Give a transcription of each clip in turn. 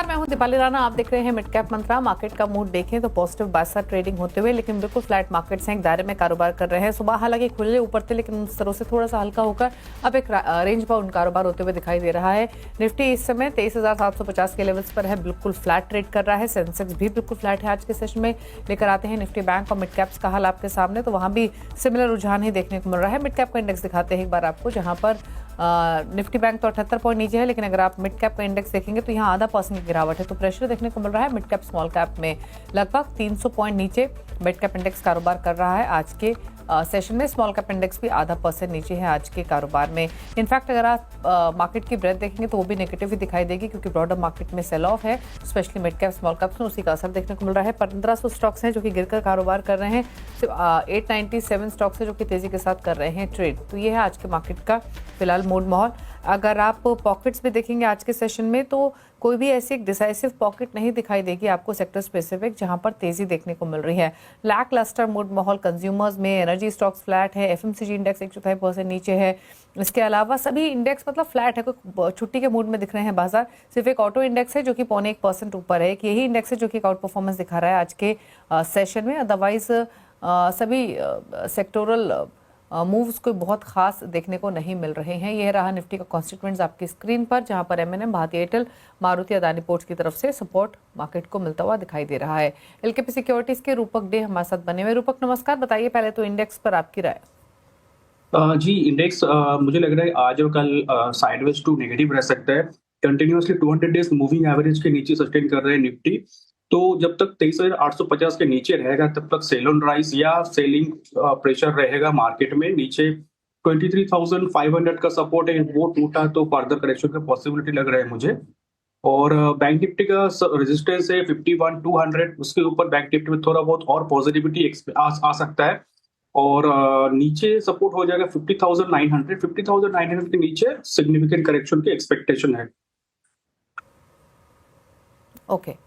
मैं हूं दीपाली राणा, आप देख रहे हैं मिड कैप मंत्रा। मार्केट का मूड देखें तो पॉजिटिव बाजार ट्रेडिंग होते हुए लेकिन बिल्कुल फ्लैट मार्केट्स हैं, एक दायरे में कारोबार कर रहे हैं। सुबह हालांकि खुले ऊपर थे लेकिन उन स्तरों से थोड़ा सा हल्का होकर अब एक रेंज बाउंड कारोबार होते हुए दिखाई दे रहा है। निफ्टी इस समय 23,750 के लेवल्स पर है, बिल्कुल फ्लैट ट्रेड कर रहा है। सेंसेक्स भी बिल्कुल फ्लैट है। आज के सेशन में लेकर आते हैं निफ्टी बैंक और मिड कैप्स का हाल आपके सामने, तो वहां भी सिमिलर रुझान ही देखने को मिल रहा है। मिड कैप का इंडेक्स दिखाते हैं एक बार आपको, जहां पर निफ्टी बैंक तो 78 पॉइंट नीचे है, लेकिन अगर आप मिड कैप का इंडेक्स देखेंगे तो यहाँ ½ % की गिरावट है। तो प्रेशर देखने को मिल रहा है मिड कैप स्मॉल कैप में। लगभग 300 पॉइंट नीचे मिड कैप इंडेक्स कारोबार कर रहा है आज के सेशन में। स्मॉल कैप इंडेक्स भी ½ % नीचे है आज के कारोबार में। इनफैक्ट अगर आप मार्केट की ब्रेथ देखेंगे तो वो भी नेगेटिव ही दिखाई देगी, क्योंकि ब्रॉडर मार्केट में सेल ऑफ है, specially mid cap small caps में उसी का असर देखने को मिल रहा है। 1500 स्टॉक्स हैं जो कि गिरकर कारोबार कर रहे हैं, सिर्फ 897 स्टॉक्स है जो कि तेजी के साथ कर रहे हैं ट्रेड। तो ये है आज के मार्केट का फिलहाल मूड माहौल। अगर आप पॉकेट्स में देखेंगे आज के सेशन में तो कोई भी ऐसी एक डिसाइसिव पॉकेट नहीं दिखाई देगी आपको सेक्टर स्पेसिफिक जहां पर तेजी देखने को मिल रही है। लैक लस्टर मूड माहौल कंज्यूमर्स में, एनर्जी स्टॉक्स फ्लैट है, एफएमसीजी इंडेक्स 1/4% नीचे है। इसके अलावा सभी इंडेक्स मतलब फ्लैट है, कोई छुट्टी के मूड में दिख रहे हैं बाजार। सिर्फ एक ऑटो इंडेक्स है जो कि 0.25% ऊपर है, एक यही इंडेक्स है जो कि आउट परफॉर्मेंस दिखा रहा है आज के सेशन में। अदरवाइज सभी सेक्टोरल मूव्स कोई बहुत खास देखने को नहीं मिल रहे हैं। यह रहा निफ्टी का कॉन्स्टिट्यूएंट्स आपकी स्क्रीन पर, जहां पर एमएनएम, भारतीय एयरटेल, मारुति, अदानी पोर्ट्स की तरफ से सपोर्ट मार्केट को मिलता हुआ दिखाई दे रहा है। एलकेपी सिक्योरिटीज के रूपक डे हमारे साथ बने हुए। रूपक नमस्कार, बताइए पहले तो इंडेक्स पर आपकी राय। जी, इंडेक्स मुझे लग रहा है आज और कल साइडवेज टू नेगेटिव रह सकता है। कंटिन्यूअसली 200 डेज मूविंग एवरेज के नीचे सस्टेन कर रहे हैं निफ्टी। तो जब तक 23,850 के नीचे रहेगा तब तक सेल ऑन राइज या सेलिंग प्रेशर रहेगा मार्केट में। नीचे 23,500 का सपोर्ट है, वो टूटा तो फर्दर करेक्शन का पॉसिबिलिटी लग रहा है मुझे। और बैंक निफ्टी का रेजिस्टेंस है 51,200, उसके ऊपर बैंक निफ्टी में थोड़ा बहुत और पॉजिटिविटी आ सकता है। और नीचे सपोर्ट हो जाएगा 50,900। 50,900 के नीचे सिग्निफिकेंट करेक्शन की एक्सपेक्टेशन है। ओके,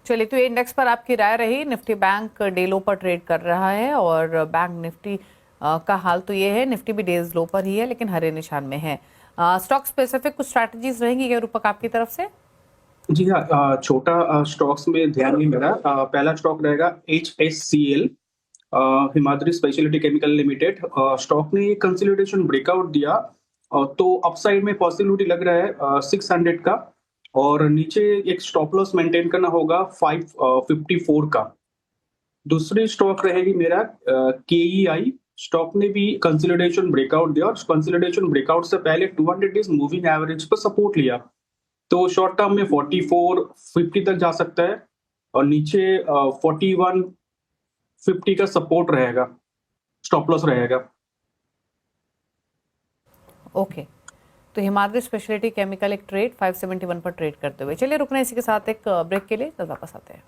चलिए, तो ये इंडेक्स पर आपकी राय रही। निफ्टी बैंक डे लो पर ट्रेड कर रहा है और बैंक निफ्टी का हाल तो ये है, निफ्टी भी डेज लो पर ही है लेकिन हरे निशान में है। स्टॉक स्पेसिफिक कुछ स्ट्रैटेजीज रहेंगी क्या रूपक आपकी तरफ से? जी हाँ, छोटा स्टॉक्स में ध्यान नहीं मेरा। पहला स्टॉक रहेगा HSCL, Himadri speciality chemical limited. Stock ने कंसोलिडेशन ब्रेकआउट दिया, तो अपसाइड में पॉसिबिलिटी लग रहा है 600 का, और नीचे एक स्टॉप लॉस मेंटेन करना होगा 554 का। दूसरी स्टॉक रहेगी मेरा KEI। स्टॉक ने भी कंसोलिडेशन ब्रेकआउट दिया, और कंसोलिडेशन ब्रेकआउट से पहले 200 डेज मूविंग एवरेज पर सपोर्ट लिया, तो शॉर्ट टर्म में 4450 तक जा सकता है, और नीचे 4150 का सपोर्ट रहेगा, स्टॉप लॉस रहेगा। ओके, तो हिमाद्री स्पेशलिटी केमिकल एक ट्रेड 571 पर ट्रेड करते हुए। चलिए रुकना इसी के साथ एक ब्रेक के लिए, तब वापस आते हैं।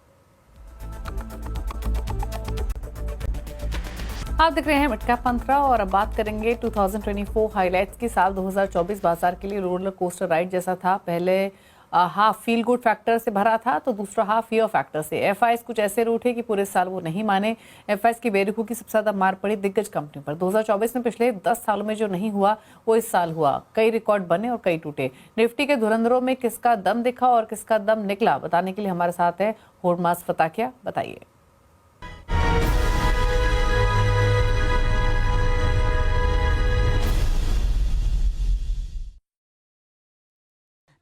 आप देख रहे हैं मिड कैप मंत्रा और अब बात करेंगे 2024 हाइलाइट्स की। साल 2024 बाजार के लिए रोलर कोस्टर राइड जैसा था। पहले हाफ फील गुड फैक्टर से भरा था तो दूसरा हाफ फियर फैक्टर से। एफआईएस कुछ ऐसे रूठे कि पूरे साल वो नहीं माने। एफआईएस की बेरुखी की सबसे ज्यादा मार पड़ी दिग्गज कंपनी पर। 2024 में पिछले 10 सालों में जो नहीं हुआ वो इस साल हुआ। कई रिकॉर्ड बने और कई टूटे। निफ्टी के धुरंधरों में किसका दम दिखा और किसका दम निकला, बताने के लिए हमारे साथ है होर्मास फताकिया। बताइए।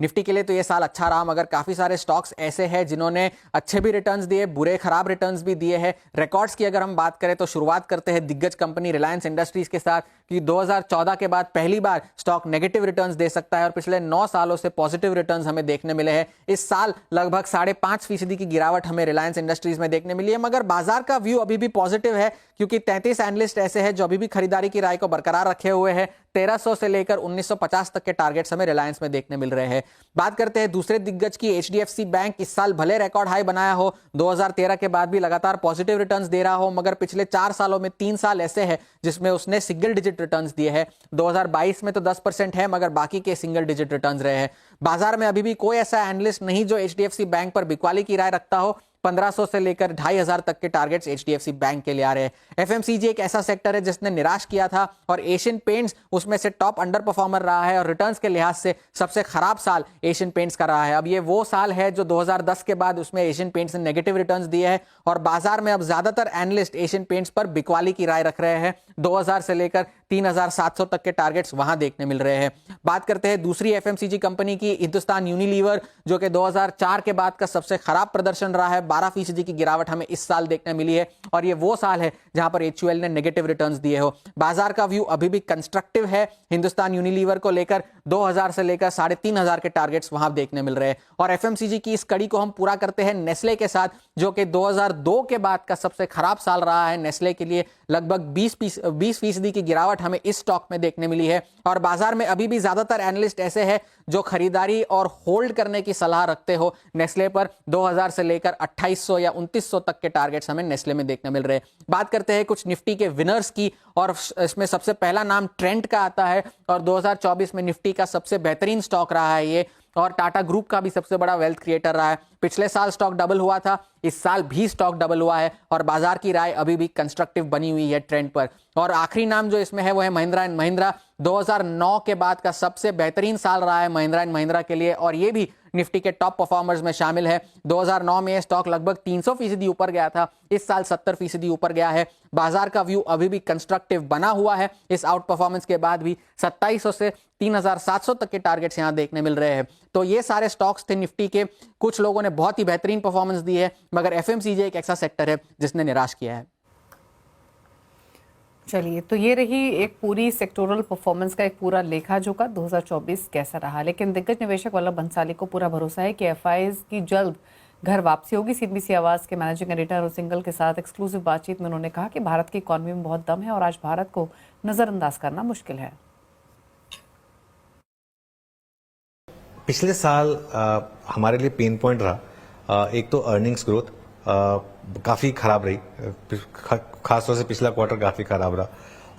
निफ्टी के लिए तो ये साल अच्छा रहा, मगर काफी सारे स्टॉक्स ऐसे हैं जिन्होंने अच्छे भी रिटर्न्स दिए, बुरे खराब रिटर्न्स भी दिए हैं। रिकॉर्ड्स की अगर हम बात करें तो शुरुआत करते हैं दिग्गज कंपनी रिलायंस इंडस्ट्रीज के साथ, कि 2014 के बाद पहली बार स्टॉक नेगेटिव रिटर्न्स दे सकता है और पिछले 9 सालों से पॉजिटिव रिटर्न्स हमें देखने मिले हैं। इस साल लगभग 5.5% की गिरावट हमें रिलायंस इंडस्ट्रीज में देखने मिली है, मगर बाजार का व्यू अभी भी पॉजिटिव है, क्योंकि 33 एनालिस्ट ऐसे हैं जो अभी भी खरीदारी की राय को बरकरार रखे हुए हैं। 1300 से लेकर 1950 तक के टारगेट्स हमें रिलायंस में देखने मिल रहे हैं। बात करते हैं दूसरे दिग्गज की, HDFC बैंक। इस साल भले रिकॉर्ड हाई बनाया हो, 2013 के बाद भी लगातार पॉजिटिव रिटर्न्स दे रहा हो, मगर पिछले 4 सालों में 3 साल ऐसे हैं जिसमें उसने सिंगल डिजिट रिटर्न्स दिए हैं। 2022 में तो 10% है, मगर बाकी के सिंगल डिजिट रिटर्न्स रहे हैं। बाजार में अभी भी कोई ऐसा एनालिस्ट नहीं जो एचडीएफसी बैंक पर बिकवाली की राय रखता हो। 1500 से लेकर 2500 तक के टारगेट्स एचडीएफसी बैंक के लिए आ रहे हैं। एफएमसीजी एक ऐसा सेक्टर है जिसने निराश किया था और एशियन पेंट्स उसमें से टॉप अंडर परफॉर्मर रहा है और रिटर्न्स के लिहाज से सबसे खराब साल एशियन पेंट्स का रहा है। अब ये वो साल है जो 2010 के बाद उसमें एशियन पेंट्स ने नेगेटिव रिटर्न्स दिए हैं और बाजार में अब ज्यादातर एनालिस्ट एशियन पेंट्स पर बिकवाली की राय रख रहे हैं। 2000 से लेकर 3700 तक के टारगेट्स वहां देखने मिल रहे हैं। बात करते हैं दूसरी एफएमसीजी कंपनी की, हिंदुस्तान यूनिलीवर, जो कि 2004 के बाद का सबसे खराब प्रदर्शन रहा है। 12% की गिरावट हमें इस साल देखने मिली है और ये वो साल है जहां पर एचयूएल ने नेगेटिव रिटर्न्स दिए हो। बाजार का व्यू अभी भी कंस्ट्रक्टिव है हिंदुस्तान यूनिलीवर को लेकर। 2000 से लेकर 3500 के टारगेट्स वहां देखने मिल रहे हैं। और एफएमसीजी की इस कड़ी को हम पूरा करते हैं नेस्ले के साथ, जो कि 2002 के बाद का सबसे खराब साल रहा है नेस्ले के लिए। लगभग 20% की गिरावट हमें इस स्टॉक में देखने मिली है और बाजार में अभी भी ज्यादातर एनालिस्ट ऐसे हैं जो खरीदारी और होल्ड करने की सलाह रखते हो नेस्ले पर। 2000 से लेकर 2800 या 2900 तक के टारगेट्स हमें नेस्ले में देखने मिल रहे हैं। बात करते हैं कुछ निफ्टी के विनर्स की और इसमें सबसे पहला नाम ट्रेंड का आता है और 2024 में निफ्टी का सबसे बेहतरीन स्टॉक रहा है ये और टाटा ग्रुप का भी सबसे बड़ा वेल्थ क्रिएटर रहा है। पिछले साल स्टॉक डबल हुआ था, इस साल भी स्टॉक डबल हुआ है और बाजार की राय अभी भी कंस्ट्रक्टिव बनी हुई है ट्रेंड पर। और आखिरी नाम जो इसमें है वो है महिंद्रा एंड महिंद्रा। 2009 के बाद का सबसे बेहतरीन साल रहा है महिंद्रा एंड महिंद्रा के लिए और ये भी निफ्टी के टॉप परफॉर्मर्स में शामिल है। 2009 में यह स्टॉक लगभग 300% ऊपर गया था, इस साल 70% ऊपर गया है। बाजार का व्यू अभी भी कंस्ट्रक्टिव बना हुआ है इस आउट परफॉर्मेंस के बाद भी। 2700 से 3700 तक के टारगेट्स यहां देखने मिल रहे हैं। तो ये सारे स्टॉक्स थे निफ्टी के। कुछ लोगों ने बहुत ही बेहतरीन परफॉर्मेंस दी है मगर एफएमसीजी एक ऐसा सेक्टर है जिसने निराश किया है। चलिए, तो ये रही एक पूरी सेक्टोरल परफॉर्मेंस का एक पूरा लेखा जोखा 2024 कैसा रहा। लेकिन दिग्गज निवेशक वल्लभ भंसाली को पूरा भरोसा है कि एफआईज की जल्द घर वापसी होगी। सीबीसी आवाज के मैनेजिंग एडिटर और सिंगल के साथ एक्सक्लूसिव बातचीत में उन्होंने कहा कि भारत की इकॉनमी में बहुत दम है और आज भारत को नजरअंदाज करना मुश्किल है। पिछले साल हमारे लिए पेन पॉइंट रहा। एक तो अर्निंग्स ग्रोथ काफ़ी खराब रही, खासतौर से पिछला क्वार्टर काफ़ी खराब रहा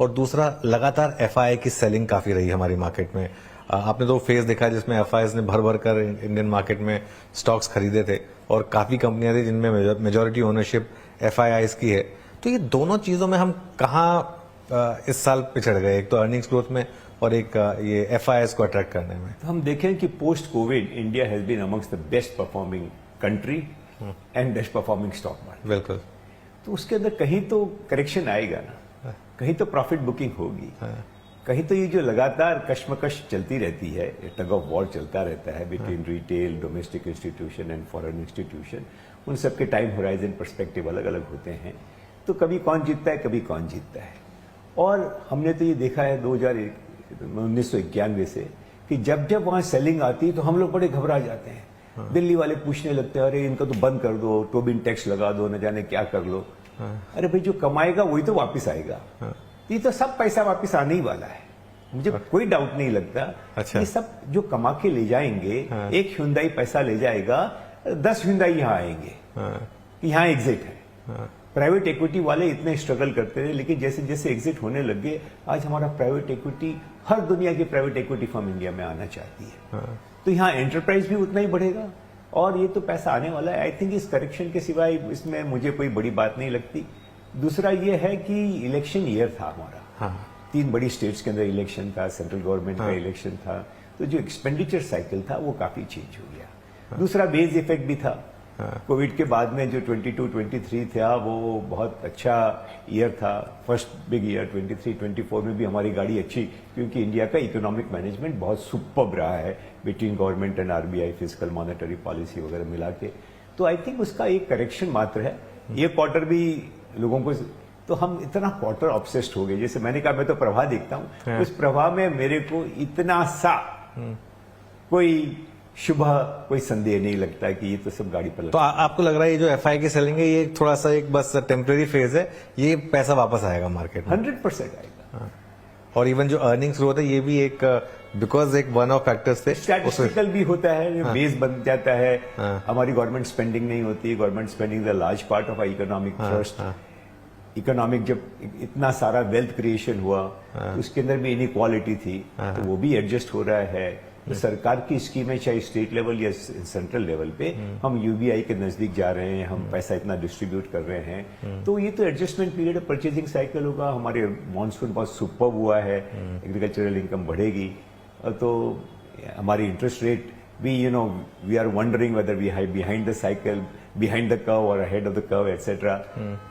और दूसरा लगातार एफआई की सेलिंग काफ़ी रही हमारी मार्केट में। आपने तो फेज देखा जिसमें एफआईज ने भर भर कर इंडियन मार्केट में स्टॉक्स खरीदे थे और काफ़ी कंपनियां थी जिनमें मेजॉरिटी ओनरशिप एफआईआईज की है। तो ये दोनों चीज़ों में हम कहाँ इस साल पिछड़ गए, एक तो अर्निंग्स ग्रोथ में और एक ये एफआईआईज को अट्रैक्ट करने में। तो हम देखें कि post covid India has been amongst the best performing country and best performing stock market. बिल्कुल। तो उसके अंदर कहीं तो करेक्शन आएगा ना, कहीं तो प्रॉफिट बुकिंग होगी, कहीं तो ये जो लगातार कश्मकश चलती रहती है, टग ऑफ वॉर चलता रहता है between retail, domestic institution and foreign institution, उन सबके टाइम होराइजन पर्सपेक्टिव अलग अलग होते हैं। तो कभी कौन जीतता है, कभी कौन जीतता है। और हमने तो ये देखा है 1991 से कि जब जब वहां सेलिंग आती है तो हम लोग बड़े घबरा जाते हैं। दिल्ली वाले पूछने लगते हैं, अरे इनका तो बंद कर दो, टोबिन टैक्स लगा दो, न जाने क्या कर लो। अरे भाई जो कमाएगा वही तो वापस आएगा। ये तो सब पैसा वापस आने ही वाला है, मुझे कोई डाउट नहीं लगता। अच्छा। ये सब जो कमा के ले जाएंगे, एक ह्युंदाई पैसा ले जाएगा, 10 ह्युंदाई यहाँ आएंगे, यहाँ एग्जिट है। प्राइवेट इक्विटी वाले इतने स्ट्रगल करते थे, लेकिन जैसे जैसे एग्जिट होने लगे, आज हमारा प्राइवेट इक्विटी, हर दुनिया की प्राइवेट इक्विटी फर्म इंडिया में आना चाहती है। तो यहाँ एंटरप्राइज भी उतना ही बढ़ेगा और ये तो पैसा आने वाला है। आई थिंक इस करेक्शन के सिवाय इसमें मुझे कोई बड़ी बात नहीं लगती। दूसरा ये है कि इलेक्शन ईयर था हमारा, 3 बड़ी स्टेट्स के अंदर इलेक्शन था, सेंट्रल गवर्नमेंट का इलेक्शन था, तो जो एक्सपेंडिचर साइकिल था वो काफी चेंज हो गया। दूसरा बेस इफेक्ट भी था। कोविड के बाद में जो 22-23 था वो बहुत अच्छा ईयर था, फर्स्ट बिग ईयर। 23-24 में भी हमारी गाड़ी अच्छी, क्योंकि इंडिया का इकोनॉमिक मैनेजमेंट बहुत सुपर्ब रहा है between government and RBI, physical monetary policy वगैरह मिला के। तो आई थिंक उसका एक करेक्शन मात्र है। ये क्वार्टर भी लोगों को, तो हम इतना क्वार्टर ऑब्सेस्ड हो गए। जैसे मैंने कहा, मैं तो प्रवाह देखता हूं, उस प्रवाह में मेरे को इतना सा कोई शुभ कोई संदेह नहीं लगता कि ये तो सब गाड़ी पर। तो आपको लग रहा है ये जो एफआई की सेलिंग है ये थोड़ा सा एक बस टेम्परेरी फेज है, ये पैसा वापस आएगा मार्केट में? 100% आएगा। और इवन जो अर्निंग्स ग्रोथ है ये भी एक बिकॉज एक वन ऑफ फैक्टर्स थे, स्टैटिस्टिकल भी होता है, बेस बन जाता है। हमारी गवर्नमेंट स्पेंडिंग नहीं होती, government spending the large part of economic thrust. Economic जब इतना सारा वेल्थ क्रिएशन हुआ तो उसके अंदर भी इनइक्वालिटी थी, तो वो भी एडजस्ट हो रहा है। तो सरकार की स्कीमें चाहे स्टेट लेवल या सेंट्रल लेवल पे हम यूबीआई के नजदीक जा रहे हैं, हम पैसा इतना डिस्ट्रीब्यूट कर रहे हैं, तो ये तो एडजस्टमेंट पीरियड परचेजिंग साइकिल होगा। हमारे मानसून बहुत सुपर हुआ है, एग्रीकल्चरल इनकम बढ़ेगी, तो हमारी इंटरेस्ट रेट भी we are wondering whether we high behind the cycle, behind the curve और ahead of the curve etcetera.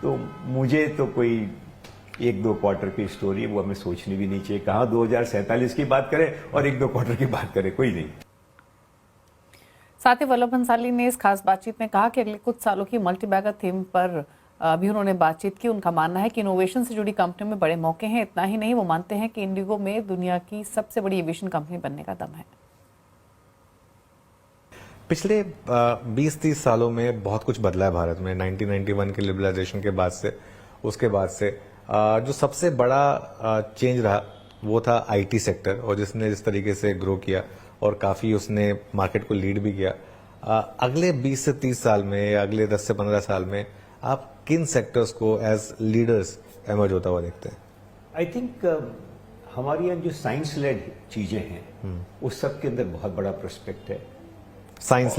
तो मुझे तो कोई 1-2 क्वार्टर की स्टोरी है वो हमें सोचनी भी नहीं चाहिए। कहाँ 2047 की बात करें और 1-2 क्वार्टर की बात करें, कोई नहीं। साथ ही वल्लभ भंसाली ने इस खास बातचीत में कहा कि अगले कुछ सालों की मल्टी बैगर थीम पर अभी उन्होंने बातचीत की। उनका मानना है कि इनोवेशन से जुड़ी कंपनियों में बड़े मौके हैं। इतना ही नहीं, वो मानते हैं कि इंडिगो में दुनिया की सबसे बड़ी एविएशन कंपनी बनने का दम है। पिछले 20-30 सालों में बहुत कुछ बदला है भारत में। 1991 के लिबरलाइजेशन के बाद से, उसके बाद से जो सबसे बड़ा चेंज रहा वो था आईटी सेक्टर, और जिसने जिस तरीके से ग्रो किया और काफी उसने मार्केट को लीड भी किया। अगले 20 से 30 साल में या अगले 10 से 15 साल में आप किन सेक्टर्स को एज लीडर्स एमर्ज होता हुआ देखते हैं? आई थिंक हमारे यहाँ जो साइंस लेड चीजें हैं उस सब के अंदर बहुत बड़ा प्रोस्पेक्ट है। Science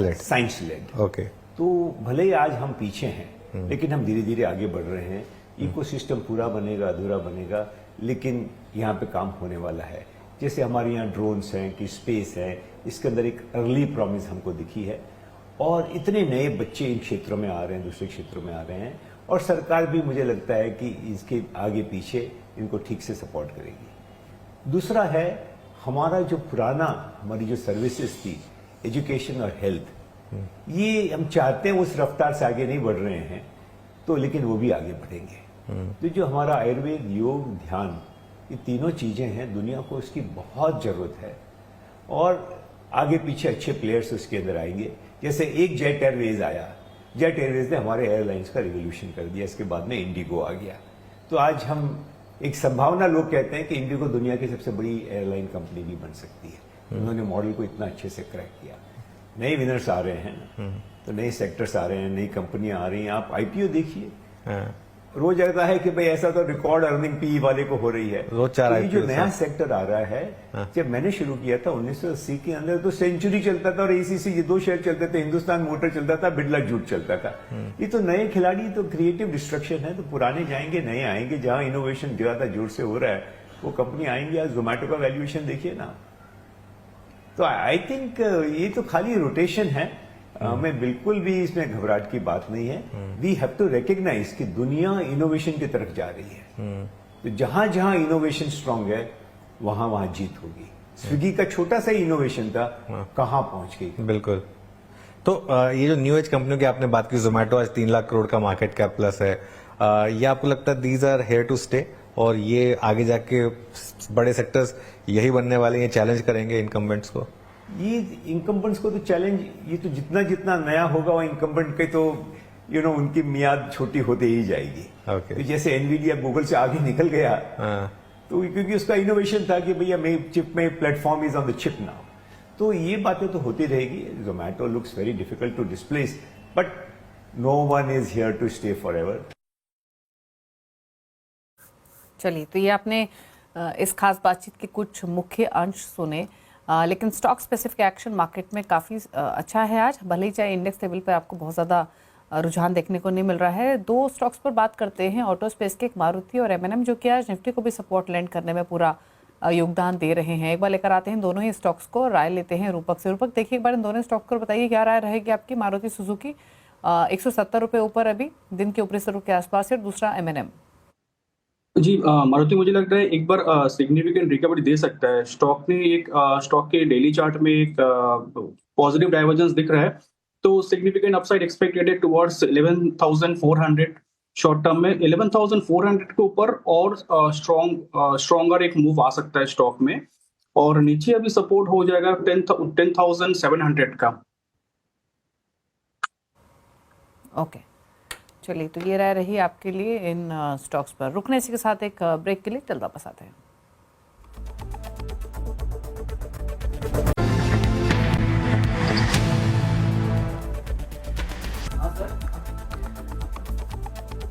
led, okay. तो भले ही आज हम पीछे हैं, लेकिन हम धीरे धीरे आगे बढ़ रहे हैं। इकोसिस्टम पूरा बनेगा, अधूरा बनेगा, लेकिन यहाँ पे काम होने वाला है। जैसे हमारे यहाँ ड्रोन्स हैं कि स्पेस है, इसके अंदर एक अर्ली प्रॉमिस हमको दिखी है, और इतने नए बच्चे इन क्षेत्रों में आ रहे हैं, दूसरे क्षेत्रों में आ रहे हैं, और सरकार भी मुझे लगता है कि इसके आगे पीछे इनको ठीक से सपोर्ट करेगी। दूसरा है हमारा जो पुराना, हमारी जो सर्विसेज थी, एजुकेशन और हेल्थ, ये हम चाहते हैं उस रफ्तार से आगे नहीं बढ़ रहे हैं, तो लेकिन वो भी आगे बढ़ेंगे। तो जो हमारा आयुर्वेद, योग, ध्यान, ये तीनों चीजें हैं, दुनिया को इसकी बहुत जरूरत है, और आगे पीछे अच्छे प्लेयर्स उसके अंदर आएंगे। जैसे एक जेट एयरवेज आया, जेट एयरवेज ने हमारे एयरलाइंस का रिवोल्यूशन कर दिया, इसके बाद में इंडिगो आ गया। तो आज हम एक संभावना, लोग कहते हैं कि इंडिगो दुनिया की सबसे बड़ी एयरलाइन कंपनी भी बन सकती है। उन्होंने मॉडल को इतना अच्छे से क्रैक किया। नए विनर्स आ रहे हैं, तो नए सेक्टर्स आ रहे हैं, नई कंपनियां आ रही हैं। आप आईपीओ देखिए, रोज आता है कि भाई ऐसा तो रिकॉर्ड अर्निंग पीई वाले को हो रही है। रोज 4 तो ये जो नया सेक्टर आ रहा है, जब मैंने शुरू किया था 1980 के अंदर, तो सेंचुरी चलता था और एसीसी, ये 2 शेयर चलते थे, हिंदुस्तान मोटर चलता था, बिरला जूट चलता था। ये तो नए खिलाड़ी, तो क्रिएटिव डिस्ट्रक्शन है, तो पुराने जाएंगे, नए आएंगे। जहां इनोवेशन ज्यादा जोर से हो रहा है वो कंपनी आएंगी। आज जोमेटो का वैल्यूएशन देखिए ना। तो आई थिंक ये तो खाली रोटेशन है, हमें बिल्कुल भी इसमें घबराहट की बात नहीं है। वी हैव टू रिकॉग्नाइज कि दुनिया इनोवेशन की तरफ जा रही है। तो जहां जहां इनोवेशन स्ट्रांग है, वहां वहां जीत होगी। स्विगी का छोटा सा इनोवेशन था, कहां पहुंच गई। बिल्कुल। तो ये जो न्यू एज कंपनियों की आपने बात की, जोमेटो आज 3 लाख करोड़ का मार्केट कैप प्लस है, ये आपको लगता है these are here to stay, और ये आगे जाके बड़े सेक्टर्स यही बनने वाले, ये चैलेंज करेंगे इनकम्बेंट्स को? ये इनकम्बेंट्स को तो चैलेंज, ये तो जितना जितना नया होगा वो इनकम्बेंट के तो उनकी मियाद छोटी होते ही जाएगी। Okay. तो जैसे एनवीडिया गूगल से आगे निकल गया, तो क्योंकि उसका इनोवेशन था कि भैया मेरी चिप में platform is on the chip now. तो ये बातें तो होती रहेगी। Zomato looks very difficult to displace, but no one is here to stay forever. चलिए, तो ये आपने इस खास बातचीत के कुछ मुख्य अंश सुने, लेकिन स्टॉक स्पेसिफिक एक्शन मार्केट में काफ़ी अच्छा है आज, भले ही चाहे इंडेक्स लेवल पर आपको बहुत ज़्यादा रुझान देखने को नहीं मिल रहा है। 2 स्टॉक्स पर बात करते हैं, ऑटो स्पेस के, एक मारुति और एमएनएम, जो कि आज निफ्टी को भी सपोर्ट लैंड करने में पूरा योगदान दे रहे हैं। एक बार लेकर आते हैं दोनों ही स्टॉक्स को, राय लेते हैं रूपक से। रूपक, देखिए एक बार इन दोनों स्टॉक्स को बताइए क्या राय रहेगी आपकी। मारुति सुजुकी 170 रुपये ऊपर अभी दिन के ऊपरी स्वरूप के आसपास है, दूसरा एमएनएम। जी, मारुति मुझे लगता है एक बार सिग्निफिकेंट रिकवरी दे सकता है। स्टॉक के डेली चार्ट में एक पॉजिटिव डाइवर्जेंस दिख रहा है, तो सिग्निफिकेंट अपसाइड एक्सपेक्टेड है टुवर्ड्स 11,400 शॉर्ट टर्म में। 11,400 के ऊपर और स्ट्रॉन्गर एक मूव आ सकता है स्टॉक में, और नीचे अभी सपोर्ट हो जाएगा 10,700 का। ओके, चलिए, तो ये राय रही आपके लिए इन स्टॉक्स पर। रुकने इसी के साथ एक ब्रेक के लिए चल वापस आते हैं।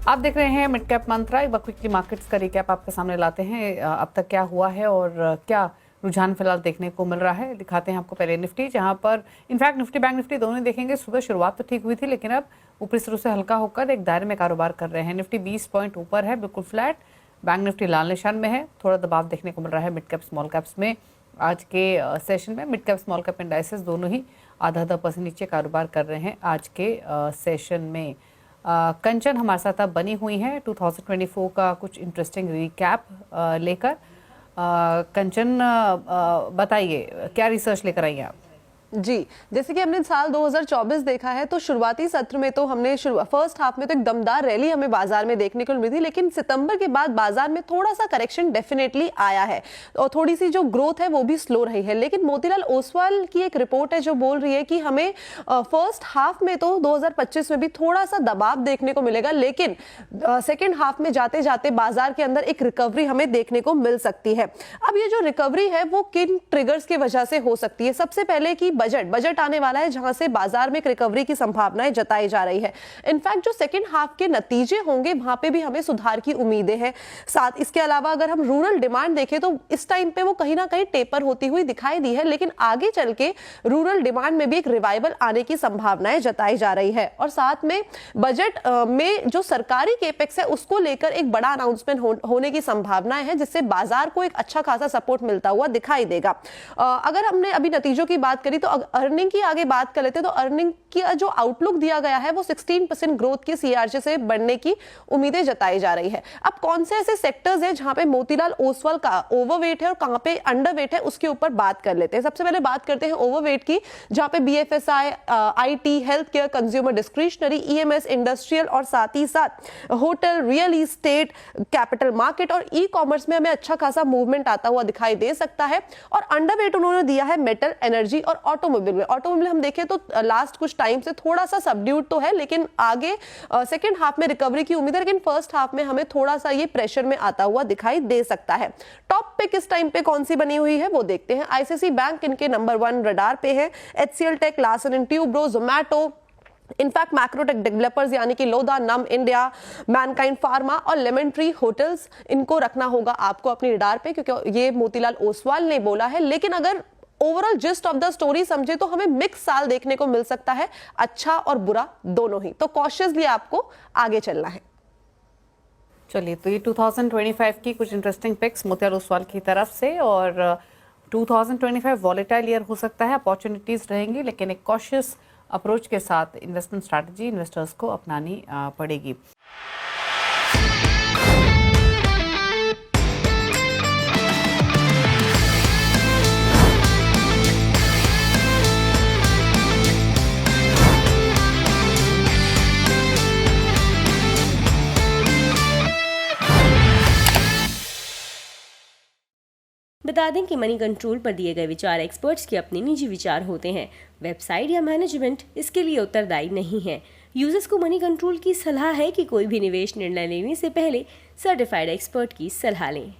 आप देख रहे हैं मिड कैप मंत्रा। एक बार क्विकली मार्केट्स का रिकैप आपके सामने लाते हैं, अब तक क्या हुआ है और क्या रुझान फिलहाल देखने को मिल रहा है। दिखाते हैं आपको पहले निफ्टी, जहां पर इनफैक्ट निफ्टी बैंक निफ्टी दोनों देखेंगे सुबह शुरुआत तो ठीक हुई थी, लेकिन अब ऊपरी स्तर से हल्का होकर एक दायरे में कारोबार कर रहे हैं। निफ्टी 20 पॉइंट ऊपर है, बिल्कुल फ्लैट। बैंक निफ्टी लाल निशान में है, थोड़ा दबाव देखने को मिल रहा है मिड कैप स्मॉल कैप्स में। आज के सेशन में mid cap small cap indices दोनों ही आधा % नीचे कारोबार कर रहे हैं आज के सेशन में। कंचन हमारे साथ अब बनी हुई है 2024 का कुछ इंटरेस्टिंग रिकैप लेकर। कंचन, बताइए क्या रिसर्च लेकर आई हैं आप? जी, जैसे कि हमने साल 2024 देखा है तो शुरुआती सत्र में तो हमने फर्स्ट हाफ में तो एक दमदार रैली हमें बाजार में देखने को मिली थी, लेकिन सितंबर के बाद बाजार में थोड़ा सा करेक्शन डेफिनेटली आया है और थोड़ी सी जो ग्रोथ है वो भी स्लो रही है। लेकिन मोतीलाल ओसवाल की एक रिपोर्ट है जो बोल रही है कि हमें फर्स्ट हाफ में तो 2025 में भी थोड़ा सा दबाव देखने को मिलेगा, लेकिन सेकेंड हाफ में जाते जाते बाजार के अंदर एक रिकवरी हमें देखने को मिल सकती है। अब ये जो रिकवरी है वो किन ट्रिगर्स की वजह से हो सकती है? सबसे पहले कि बजट आने वाला है जहां से बाजार में एक रिकवरी की संभावनाएं जताई जा रही है। इनफैक्ट जो सेकंड हाफ के नतीजे होंगे वहां पे भी हमें सुधार की उम्मीदें हैं। साथ इसके अलावा अगर हम रूरल डिमांड देखें तो इस टाइम पे वो कहीं ना कहीं टेपर होती हुई दिखाई दी है, लेकिन आगे चल के रूरल डिमांड में भी एक रिवाइवल आने की संभावनाएं जताई जा रही है। और साथ में बजट में जो सरकारी केपेक्स है उसको लेकर एक बड़ा अनाउंसमेंट होने की संभावनाएं है, जिससे बाजार को एक अच्छा खासा सपोर्ट मिलता हुआ दिखाई देगा। अगर हमने अभी नतीजों की बात करी तो अर्निंग की आगे बात कर लेते हैं तो अर्निंग की जो आउटलुक दिया गया है वो 16% ग्रोथ की सीआरजे से बढ़ने की उम्मीदें जताई जा रही है। अब कौन से ऐसे सेक्टर्स हैं जहां पे मोतीलाल ओसवाल का ओवरवेट है और कहां पे अंडरवेट है उसके ऊपर बात कर लेते हैं। सबसे पहले बात करते हैं ओवरवेट की, जहां पे BFSI, IT, health care, consumer discretionary, EMS, industrial और साथ ही साथ hotel, real estate, capital market और ई कॉमर्स में हमें अच्छा खासा मूवमेंट आता हुआ दिखाई दे सकता है। और अंडरवेट उन्होंने दिया है मेटल, एनर्जी और ऑटोमोबाइल में। ऑटोमोबाइल हम देखें तो लास्ट कुछ टाइम से थोड़ा सा सबड्यूड तो है, लेकिन आगे सेकंड हाफ में रिकवरी की उम्मीद है, लेकिन फर्स्ट हाफ में हमें थोड़ा सा ये प्रेशर में आता हुआ दिखाई दे सकता है। टॉप पे किस टाइम पे कौन सी बनी हुई है वो देखते हैं। आईसीआईसीआई बैंक इनके नंबर 1 रडार पे है, HCL tech, Larsen and Toubro, Zomato, in fact Macrotech developers यानी कि Lodha, NAM India, Mankind pharma और लेमन ट्री होटल्स, इनको रखना होगा आपको अपनी रडार पे, क्योंकि ये मोतीलाल ओसवाल ने बोला है। लेकिन अगर overall gist of the story समझे तो हमें मिक्स साल देखने को मिल सकता है, अच्छा और बुरा दोनों ही, तो कॉशियसली आपको आगे चलना है। चलिए, तो ये 2025 की कुछ इंटरेस्टिंग पिक्स मोतीलाल ओसवाल की तरफ से। और 2025 वॉलेटाइल ईयर हो सकता है, अपॉर्चुनिटीज रहेंगी, लेकिन एक कॉशियस अप्रोच के साथ इन्वेस्टमेंट स्ट्रैटेजी इन्वेस्टर्स को अपनानी पड़ेगी। बता दें कि मनी कंट्रोल पर दिए गए विचार एक्सपर्ट्स के अपने निजी विचार होते हैं। वेबसाइट या मैनेजमेंट इसके लिए उत्तरदायी नहीं है। यूजर्स को मनी कंट्रोल की सलाह है कि कोई भी निवेश निर्णय लेने से पहले सर्टिफाइड एक्सपर्ट की सलाह लें।